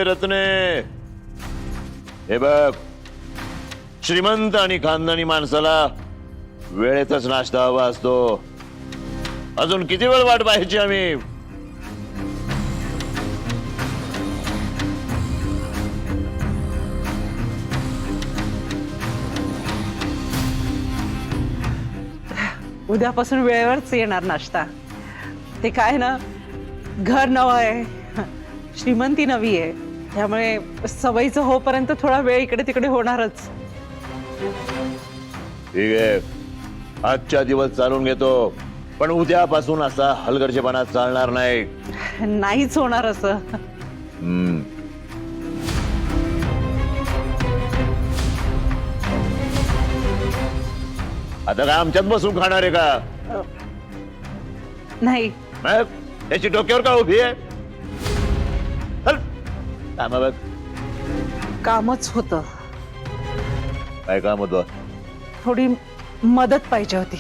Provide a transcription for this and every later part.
रत्ने, हे बघ, श्रीमंत आणि खानदानी माणसाला वेळेतच नाश्ता हवा असतो. अजून किती वेळ वाट पाहायची आम्ही? उद्यापासून वेळेवरच येणार नाश्ता. ते काय ना, घर नवं आहे, श्रीमंती नवी आहे, त्यामुळे सवयीचं होपर्यंत थोडा वेळ इकडे तिकडे होणारच. ठीक आहे, आजच्या दिवस चालून घेतो, पण उद्यापासून असा हलगर्जेपणा चालणार नाही. नाहीच होणार असं. आता काय आमच्यात बसून खाणार आहे का? नाही. मग त्याची डोक्यावर का उभी आहे? चल, काम बघ. कामच होतं. काय काम होतं? थोडी मदत पाहिजे होती.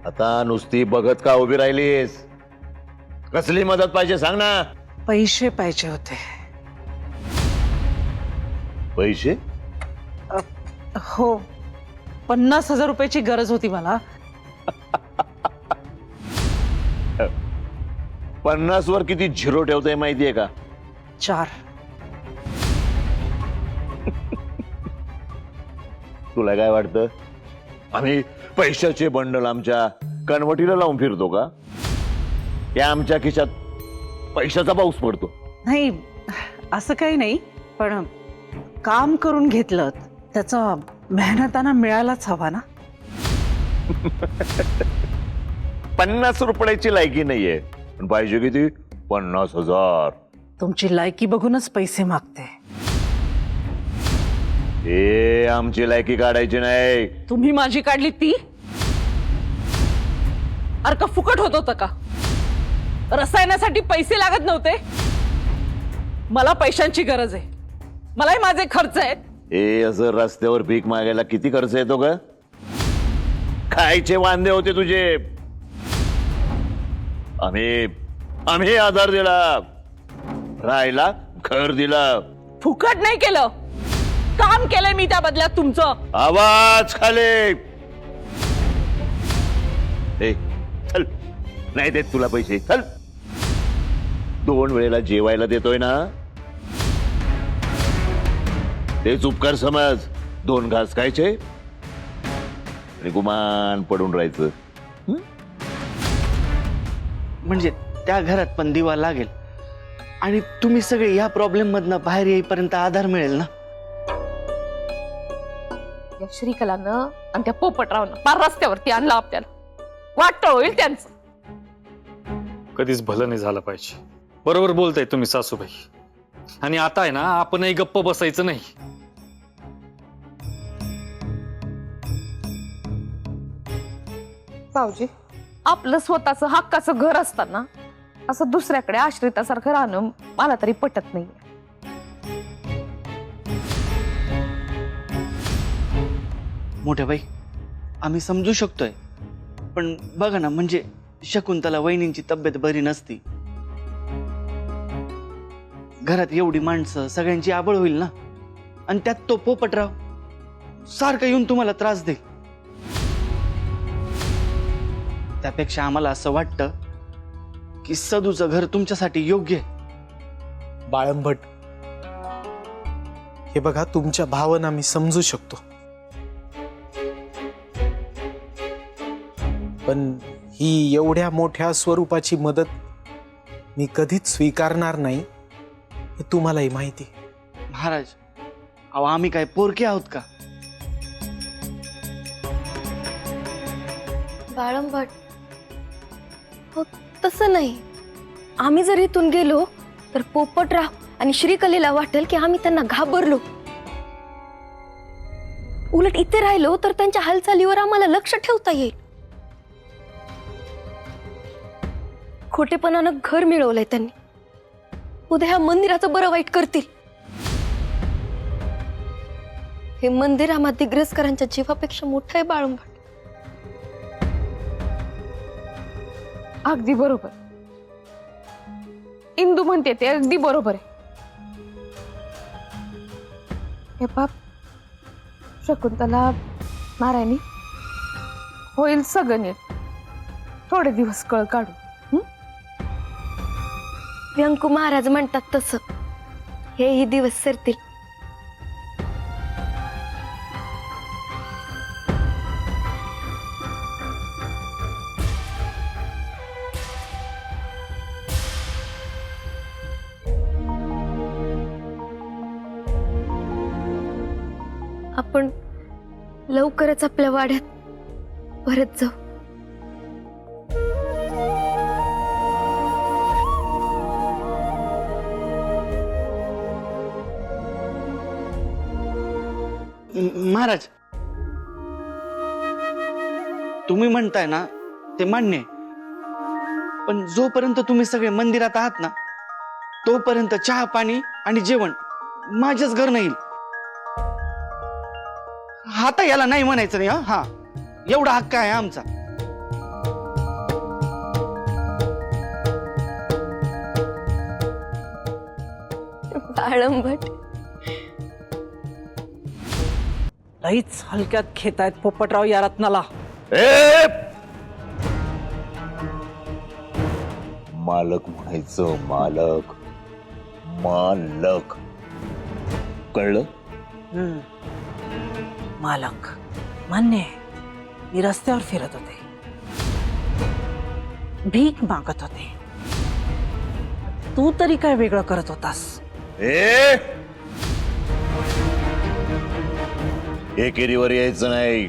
आता नुसती बघत का उभी राहिलीस? कसली मदत पाहिजे सांग ना. पैसे पाहिजे होते. पैसे? हो, 50,000 रुपयाची गरज होती मला. 50 वर किती झिरो ठेवताय माहितीये का? 4. तुला काय वाटतं, आम्ही पैशाचे बंडल आमच्या कनवटीला लावून फिरतो का? या आमच्या खिशात पैशाचा पाऊस पडतो? नाही, असं काही नाही, पण काम करून घेतलं त्याचा मेहनताना मिळालाच हवा ना. 50 रुपयाची लायकी नाहीये, पण पाहिजे किती? 50,000. तुमची लायकी बघूनच पैसे मागते. हे आमची लायकी काढायची नाही. तुम्ही माझी काढली ती? अरे का फुकट होत होतं का? रसायनासाठी पैसे लागत नव्हते? मला पैशांची गरज आहे, मलाही माझे खर्च आहेत. हे असं रस्त्यावर भीक मागायला किती खर्च येतो ग? खायचे वांदे होते तुझे. आम्ही आधार दिला, राहायला घर दिला. फुकट नाही केलं, काम केलंय मी त्या बदल्यात तुमचं. आवाज खाले. ए, चल, नाही देत तुला पैसे, चल. 2 वेळेला जेवायला देतोय ना, तेच उपकार समज. 2 घास खायचे आणि गुमान पडून राहायचं. म्हणजे त्या घरात पण दिवा लागेल आणि तुम्ही सगळे या प्रॉब्लेम मधनं बाहेर येईपर्यंत आधार मिळेल ना. या श्रीकलानं आणि त्या पोपटरावनं पार रस्त्यावरती आणलं आपल्याला. वाटतं होईल त्यांचं. कधीच भलं नाही झालं पाहिजे. बरोबर बोलताय तुम्ही सासूबाई. आणि आता आहे ना, आपणही गप्प बसायचं नाही. भाऊजी, आपलं स्वतःचं हक्काचं घर असताना असं दुसऱ्याकडे आश्रितासारखं राहणं मला तरी पटत नाही. मोठ्या बाई, आम्ही समजू शकतोय, पण बघा ना, म्हणजे शकुंतला वहिनींची तब्येत बरी नसती, घरात एवढी माणसं, सगळ्यांची आबळ होईल ना. आणि त्यात तो पोपटराव सारखं येऊन तुम्हाला त्रास दे. त्यापेक्षा आम्हाला असं वाटतं की सदूचं घर तुमच्यासाठी योग्य आहे. बाळंभट, हे बघा, तुमच्या भावना मी समजू शकतो, पण ही एवढ्या मोठ्या स्वरूपाची मदत मी कधीच स्वीकारणार नाही, हे तुम्हालाही माहिती. महाराज, अहो आम्ही काय पोरके आहोत का? बाळंभट, हो तसं नाही. आम्ही जर इथून गेलो तर पोपटराव आणि श्रीकलेला वाटेल की आम्ही त्यांना घाबरलो. उलट इथे राहिलो तर त्यांच्या हालचालीवर आम्हाला लक्ष ठेवता येईल. खोटेपणानं घर मिळवलंय त्यांनी, उद्या ह्या मंदिराचं बरं वाईट करतील. हे मंदिर आम्हा दिग्रसकरांच्या जीवापेक्षा मोठं आहे बाळंभट. अगदी बरोबर. इंदू म्हणते ते अगदी बरोबर आहे. हे बाप, शकुंतला, नारायणी, होईल सगळं नीट. थोडे दिवस कळ काढू. व्यंकू महाराज म्हणतात तसं हेही दिवस सरतील. आपण लवकरच आपल्या वाड्यात परत जाऊ. महाराज, तुम्ही म्हणताय ना ते मान्य आहे, पण जोपर्यंत तुम्ही सगळे मंदिरात आहात ना तोपर्यंत चहा पाणी आणि जेवण माझ्याच घर नाही. आता याला नाही म्हणायचं नाही. हा, एवढा हक्क आहे आमचा. बाळंभट, लईच हलक्यात घेतायत पोपटराव या रत्नाला. ए मालक म्हणायचं, मालक मालक, कळलं? मालक मान्य आहे. मी रस्त्यावर फिरत होते, भीक मागत होते. तू तरी काय वेगळं करत होतास? ए एकेरीवर यायचं नाही.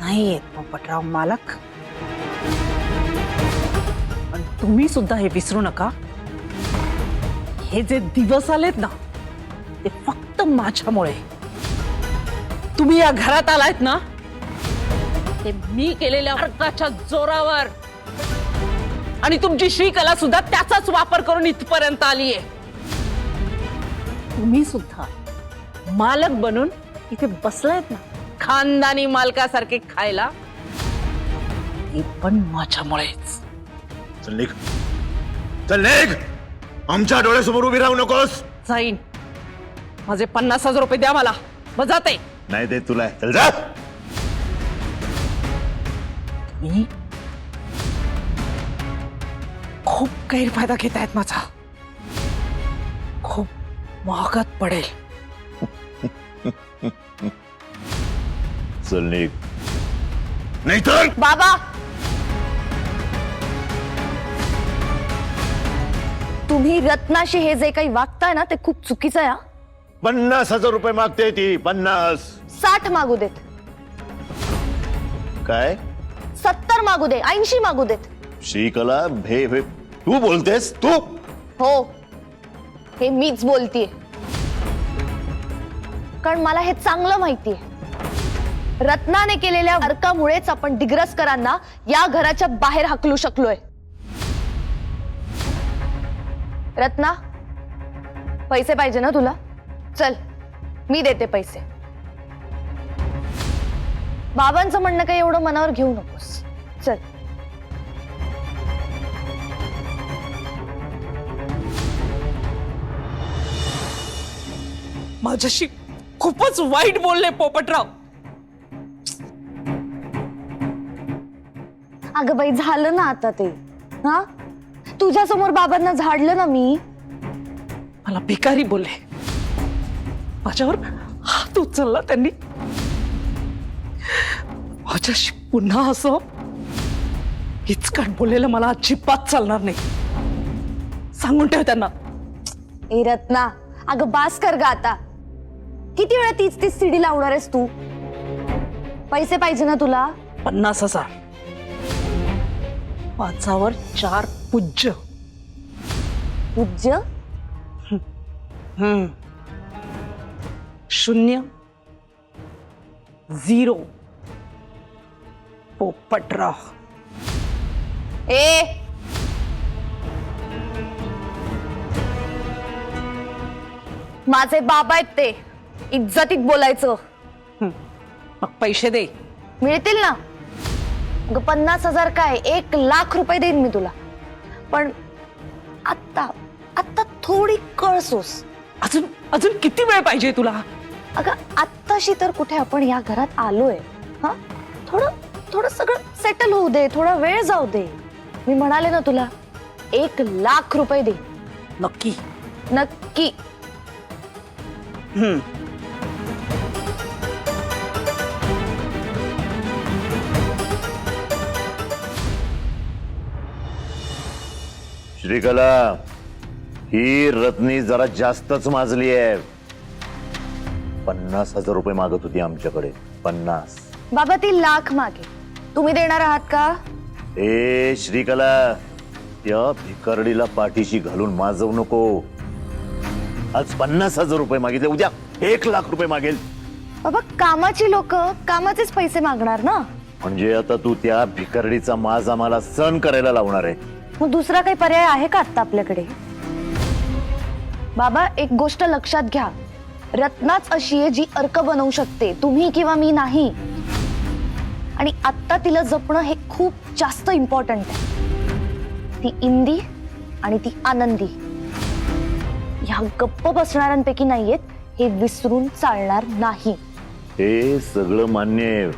नाही येत पोपटराव मालक, पण तुम्ही सुद्धा हे विसरू नका. हे जे दिवस आलेत ना ते फक्त माझ्यामुळे. तुम्ही या घरात आलायत ना ते मी केलेल्या अर्जाच्या जोरावर, आणि तुमची श्रीकला सुद्धा त्याचाच वापर करून इथपर्यंत आलीये. तुम्ही सुद्धा मालक बनून इथे बसलायत ना खानदानी मालकासारखे खायला, ते पण माझ्यामुळेच. चल निघ, चल निघ. आमच्या डोळ्यासमोर उभी राहू नकोस. जाईन. माझे 50,000 रुपये द्या मला, मग जाते. नाही देत तुला. चल जा. मी खूप गैरफायदा घेतायत माझा. खूप महागात पडेल. चल निघ, नाहीतर बाबा, तुम्ही रत्नाशी हे जे काही वागताय ना ते खूप चुकीचं आहे. 50,000 रुपये मागते ती. 50. 60 मागू देत, काय? 70 मागू दे, 80 मागू देत. श्रीकला, भे भे तू बोलतेस? तू हो, हे मीच बोलतीये, कारण मला हे चांगलं माहितीये. रत्नाने केलेल्या अर्कामुळेच आपण डिग्रसकरांना या घराच्या बाहेर हाकलू शकलोय. रत्ना, पैसे पाहिजे ना तुला? चल, मी देते पैसे. बाबांचं म्हणणं काही एवढं मनावर घेऊ नकोस. चल. माझ्याशी खूपच वाईट बोलले पोपटराव. अगं बाई, झालं ना आता ते. हा, तुझ्या समोर बाबांना झाडलं ना मी. मला भिकारी बोलले, माझ्यावर हात उचलला त्यांनी. माझ्याशी पुन्हा असं हिचकाट बोललेलं मला अजिबात चालणार नाही. सांगून ठेव त्यांना. ए रत्ना, अगं बास कर ग आता. किती वेळा तीच तीच सीडी लावणार आहेस तू? पैसे पाहिजे ना तुला? 50,000. 5वर 4 पूज्य. पूज्य? 0 0 पोपटराव. ए, माझे बाबा आहेत ते. इज्जतीत बोलायचं. मग पैसे दे. मिळतील ना? 50,000 काय, 1,00,000 रुपये देईन मी तुला. पण आत्ता थोडी कळसोस. अजून अजून किती वेळ पाहिजे तुला? अगं आत्ताशी तर कुठे आपण या घरात आलोय. हा, थोडं थोडं सगळं सेटल होऊ दे, थोडा वेळ जाऊ दे. मी म्हणाले ना तुला 1,00,000 रुपये दे. नक्की? नक्की. श्रीकला, ही रत्नी जरा जास्तच माजली आहे. 50,000 रुपये मागत होती आमच्याकडे. 50. बाबा ती 1,00,000 मागे. तुम्ही देणार आहात का? ए श्रीकला, त्या भिकारडीला पाठीशी घालून माजवू नको. आज 50,000 रुपये मागितले, उद्या 1,00,000 रुपये मागेल. बाबा कामाची लोक कामाचेच पैसे मागणार ना. म्हणजे आता तू त्या भिकारडीचा माज आम्हाला सहन करायला लावणार आहे? मग दुसरा काही पर्याय आहे का आता आपल्याकडे? बाबा एक गोष्ट लक्षात घ्या, रत्नाच अशी आहे जी अर्क बनवू शकते, तुम्ही किंवा मी नाही. आणि आता तिला जपणं हे खूप जास्त इम्पॉर्टंट आहे. ती इंदी आणि ती आनंदी ह्या गप्प बसणाऱ्यांपैकी नाहीयेत, हे विसरून चालणार नाही. हे सगळं मान्य आहे,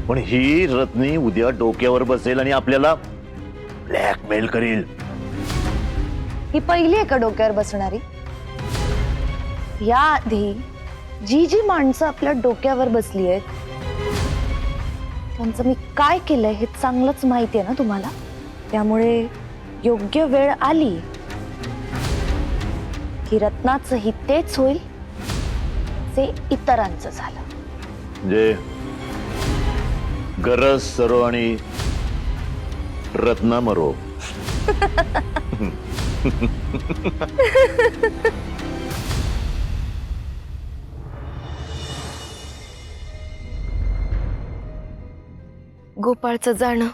पण ही रत्नी उद्या डोक्यावर बसेल आणि आपल्याला ब्लॅकमेल करील. ही पहिली आहे का डोक्यावर बसणारी? याआधी जी जी माणसं आपल्या डोक्यावर बसली आहेत त्यांचं मी काय केलंय हे चांगलंच माहिती आहे ना तुम्हाला. त्यामुळे योग्य वेळ आली की रत्नाचंही तेच होईल जे इतरांचं झालं. म्हणजे गरज सरो आणि रत्ना मरो. गोपाळचं जाणं,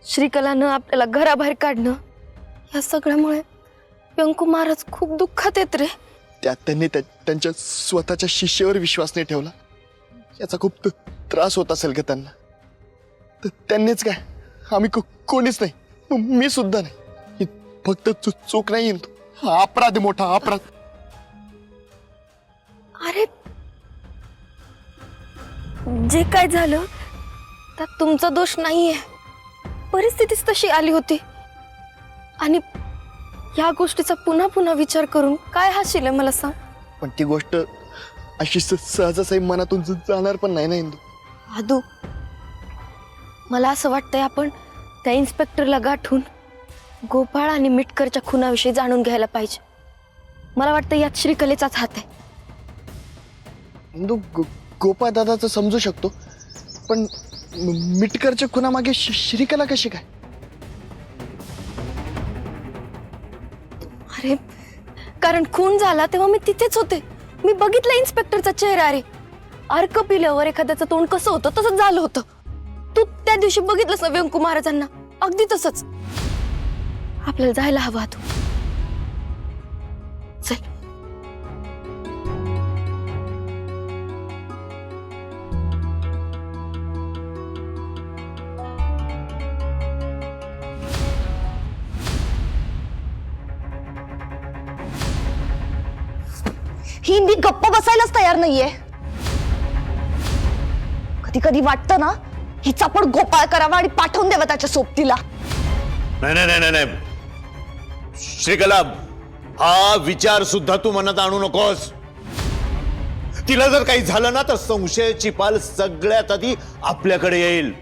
श्रीकलानं आपल्याला घराबाहेर काढणं, या सगळ्यामुळे व्यंकू महाराज खूप दुःखात येत रे. त्यात त्यांनी त्यांच्या स्वतःच्या शिष्यावर विश्वास नाही ठेवला. याचा खूप त्रास होत असेल का त्यांना? तर त्यांनीच काय, आम्ही कोणीच नाही, मी सुद्धा नाही. ही फक्त चूक नाही, हा अपराध आहे, मोठा अपराध. अरे जे काय झालं त्यात तुमचा दोष नाहीये, परिस्थितीच तशी आली होती. आणि या गोष्टीचा पुन्हा पुन्हा विचार करून काय हाशील मला सांग. पण ती गोष्ट अशी सहजासही मनातून जाणार पण नाही ना इंदू. आदू, मला असं वाटतंय आपण त्या इन्स्पेक्टरला गाठून गोपाळ आणि मिटकरच्या खुनाविषयी जाणून घ्यायला पाहिजे. मला वाटतं यात श्रीकलेचाच हात आहे. इंदू, गोपाळ दादाचं समजू शकतो, पण मिटकरच्या खुनामागे श्रीकला कशी काय? अरे कारण खून झाला तेव्हा मी तिथेच होते. मी बघितलं इन्स्पेक्टरचा चेहरा. अरे अर्क पिल्यावर एखाद्याचं तोंड कसं होतं तसंच झालं होतं. तू त्या दिवशी बघितलंस ना व्यंकू महाराजांना, अगदी तसंच. आपल्याला जायला हवं तू. चल. ही इंदी गप्प बसायलाच तयार नाहीये. कधी कधी वाटतं ना हिचा पण गोपाळ करावा आणि पाठवून द्यावा त्याच्या सोबतीला. नाही नाही नाही नाही श्रीकला, हा विचार सुद्धा तू मनात आणू नकोस. तिला जर काही झालं ना तर संशयाची पाल सगळ्यात आधी आपल्याकडे येईल.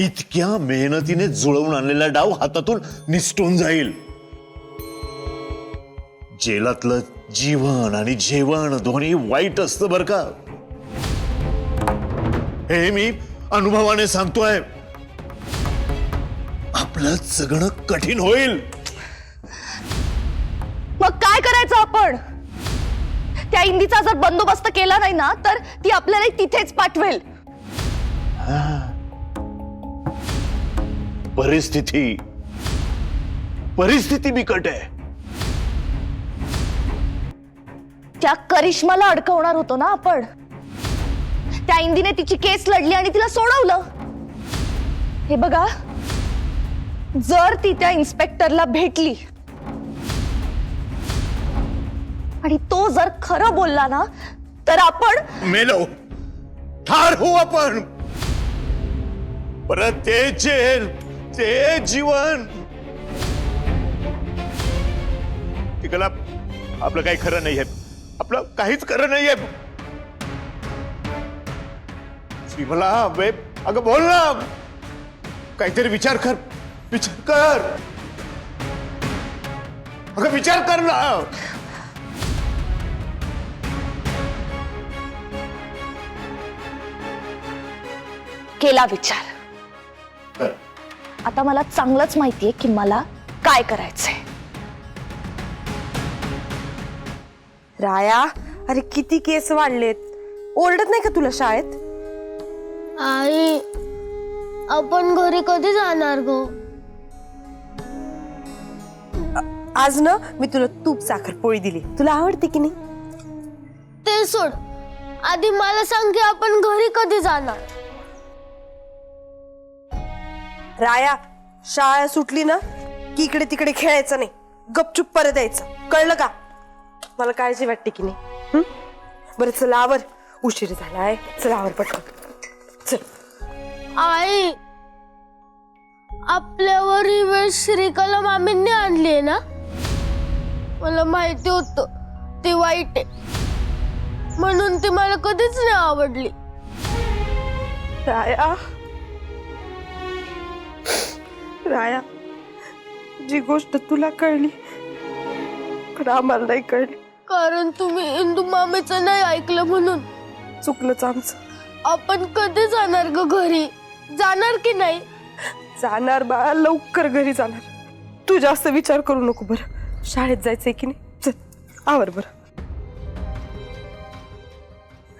इतक्या मेहनतीने जुळवून आणलेला डाव हातातून निसटून जाईल. जेलातलं जीवन आणि जेवण दोन्ही वाईट असतं बर का. हे मी अनुभवाने सांगतोय. आपलं जगणं कठीण होईल. मग काय करायचं आपण? त्या इंदीचा जर बंदोबस्त केला नाही ना तर ती आपल्याला तिथेच पाठवेल. परिस्थिती बिकट आहे. त्या करिश्माला अडकवणार होतो ना आपण. त्या इंदीने तिची केस लढली आणि तिला सोडवलं. हे बघा, जर ती त्या इन्स्पेक्टरला भेटली आणि तो जर खरं बोलला ना तर आपण मेलो ठार होऊ आपण परत ते जेल ते जीवन तिकडला आपलं काही खरं नाहीये आपलं काहीच खरं नाहीये श्रीमला वे अगं बोल ना काहीतरी विचार कर अगं विचार कर ना केला विचार. आता मला चांगलंच माहितीये की मला काय करायचंय. राया, अरे किती केस वाढलेत. ओरडत नाही का तुला शाळेत? आई आपण घरी कधी जाणार गो? आज ना मी तुला तूप साखर पोळी दिली, तुला आवडते की नाही? ते सोड, आधी मला सांग की आपण घरी कधी जाणार? राया, शाळा सुटली ना की इकडे तिकडे खेळायचं नाही, गपचूप परत यायचं, कळलं का? मला काळजी वाटते की नाही? बरं चला आवर, उशीर झालाय, चला आवर पटकन चल. आई आपल्यावर ही वेळ श्रीकला मामींनी आणली ना? मला माहिती होतं ती वाईट आहे म्हणून ती मला कधीच नाही आवडली. राया, राया, जी गोष्ट तुला कळली पण आम्हाला नाही कळली. कारण तुम्ही इंदू मामीचं नाही ऐकलं म्हणून. चुकलंच आमचं. आपण कधी जाणार ग घरी? जाणार की नाही? जाणार बाळा, लवकर घरी जाणार. तू जास्त विचार करू नको. बरं शाळेत जायचंय की नाही? चल आवर बरं.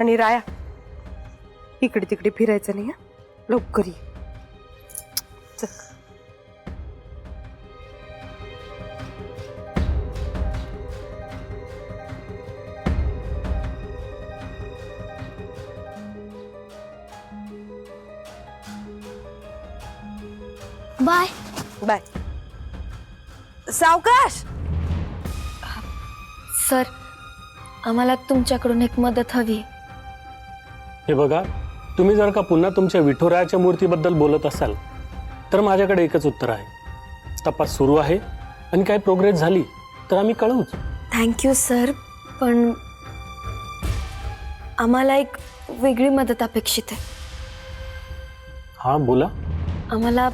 आणि राया, इकडे तिकडे फिरायचं नाही, लवकर ये. चल. Bye bye. सावकाश. सर, आम्हाला तुमच्याकडून एक मदत हवी. हे बघा, तुम्ही जर का पुन्हा तुमच्या विठुरायाच्या मूर्तीबद्दल बोलत असाल तर माझ्याकडे एकच उत्तर आहे. तपास सुरू आहे आणि काही प्रोग्रेस झाली तर आम्ही कळवूच. थँक्यू सर, पण आम्हाला एक वेगळी मदत अपेक्षित आहे. हां बोला. आम्हाला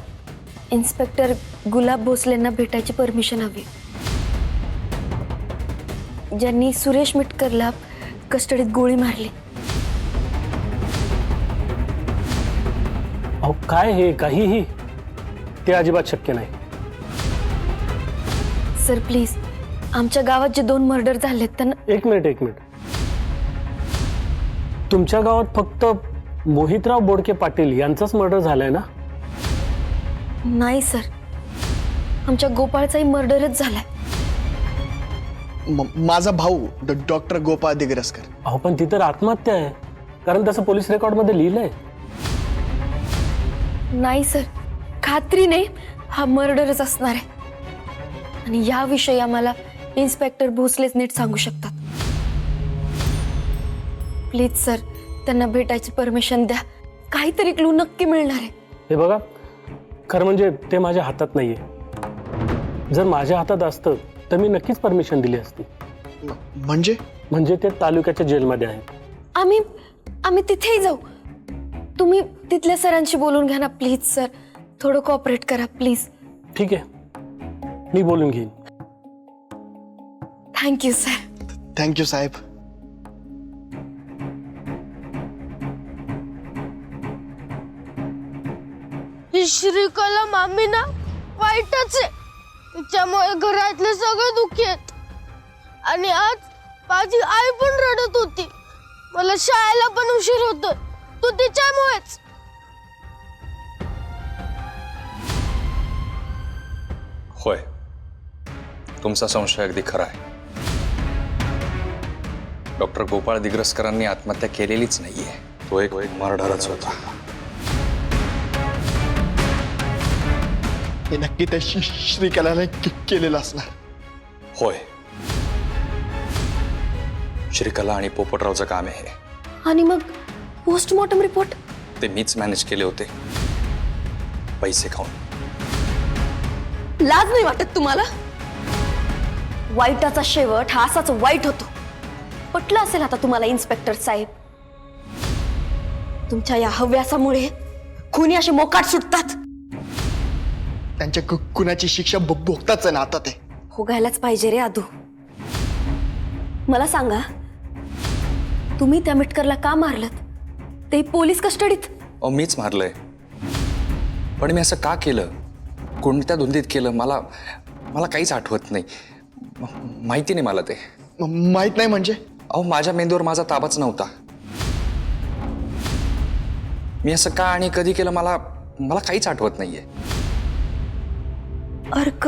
इन्स्पेक्टर गुलाब भोसलेंना भेटायची परमिशन हवी, ज्यांनी सुरेश मिटकरला कस्टडीत गोळी मारली. अहो काय हे काहीही? ते अजिबात शक्य नाही. सर प्लीज, आमच्या गावात जे 2 मर्डर झालेत त्यांना. एक मिनिट. तुमच्या गावात फक्त मोहितराव बोडके पाटील यांचाच मर्डर झालाय ना? नाही सर, आमच्या गोपाळचाही मर्डरच झालाय. माझा भाऊ डॉक्टर गोपाळ दिग्रसकर. अहो पण ती तर आत्महत्या आहे, कारण तसं पोलीस रेकॉर्डमध्ये लिहिलंय. नाही सर, खात्रीने हा मर्डरच असणार आहे. आणि याविषयी आम्हाला इन्स्पेक्टर भोसलेच नीट सांगू शकतात. प्लीज सर, त्यांना भेटायची परमिशन द्या. काहीतरी क्लू नक्की मिळणार आहे. हे बघा, खरं म्हणजे ते माझ्या हातात नाहीये. जर माझ्या हातात असतं तर मी नक्कीच परमिशन दिली असती. म्हणजे ते तालुक्याच्या जेलमध्ये आहेत. आम्ही तिथेही जाऊ. तुम्ही तिथल्या सरांशी बोलून घ्या ना प्लीज सर. थोडं कोऑपरेट करा प्लीज. ठीक आहे, मी बोलून घेईन. Thank you sir. थँक्यू साहेब. ही श्रीकला मामी ना वाईटच आहे. तिच्यामुळे घरातले सगळे दुखी आहेत. आणि आज माझी आई पण रडत होती. मला शाळेला पण उशीर होतोय, तो तिच्यामुळेच. होय, तुमचा संशय अगदी खरा आहे. डॉक्टर गोपाळ दिग्रसकरांनी आत्महत्या केलेलीच नाहीये. तो एक मर्डरच होता. हे नक्की त्या श्रीकलाने केलेलं असणार. होय, श्रीकला आणि पोपटरावचं काम आहे हे. आणि मग पोस्टमॉर्टम रिपोर्ट? ते मीच मॅनेज केले होते, पैसे खाऊन. लाज नाही वाटत तुम्हाला? वाईटाचा शेवट हा असाच वाईट होतो. पटलं असेल आता तुम्हाला इन्स्पेक्टर साहेब. तुमच्या या हव्यासामुळे खुनी असे मोकाट सुटतात. त्यांच्या कुणाची शिक्षा भोगताच आहे ना आता ते. भोगायलाच पाहिजे रे आदू. मला सांगा, तुम्ही त्या मिटकरला का मारलत? ते पोलीस कस्टडीत. अहो, मीच मारलंय. पण मी असं का केलं, कोणत्या धुंदीत केलं, मला काहीच आठवत नाही. माहिती नाही मला ते. माहित नाही म्हणजे? अहो, माझ्या मेंदूवर माझा ताबाच नव्हता. मी असं का आणि कधी केलं मला काहीच आठवत नाहीये. अर्क